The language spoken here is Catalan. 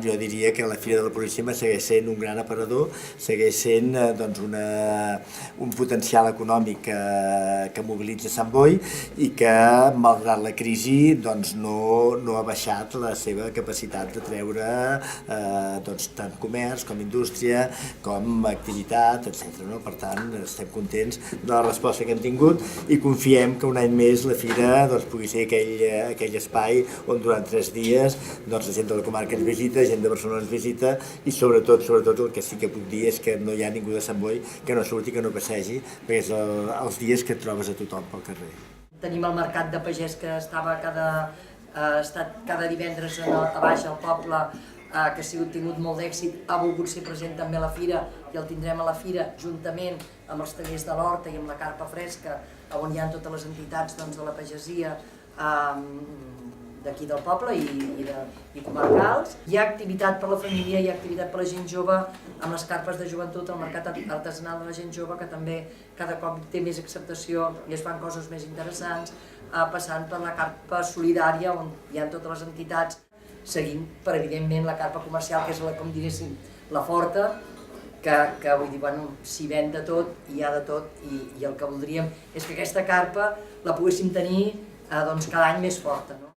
jo diria que la Fira de la Puríssima segueix sent un gran aparador, segueix sent doncs, un potencial econòmic que mobilitza Sant Boi i que, malgrat la crisi, doncs, no ha baixat la seva capacitat de treure doncs, tant comerç com indústria, com activitat, etc. No? Per tant, estem contents de la resposta que hem tingut i confiem que un any més la Fira doncs, pugui ser aquell espai on durant 3 dies doncs, la gent de la comarca ens visita, gent de Barcelona ens visita i sobretot el que sí que puc dir és que no hi ha ningú de Sant Boi que no surti, que no passegi, perquè és els dies que et trobes a tothom pel carrer. Tenim el mercat de pagès que estava cada divendres a baix al poble, que ha sigut tingut molt d'èxit, ha volgut ser present també a la Fira i el tindrem a la Fira juntament amb els tallers de l'Horta i amb la carpa fresca, on hi ha totes les entitats doncs, de la pagesia d'aquí del poble i comarcals. Hi ha activitat per la família, hi ha activitat per la gent jove, amb les carpes de joventut, el mercat artesanal de la gent jove, que també cada cop té més acceptació i es fan coses més interessants, passant per la carpa solidària, on hi ha totes les entitats, seguint per, evidentment, la carpa comercial, que és, com diguéssim, la forta, que vull dir, bueno, s'hi ven de tot, hi ha de tot, i el que voldríem és que aquesta carpa la poguéssim tenir doncs, cada any més forta. No?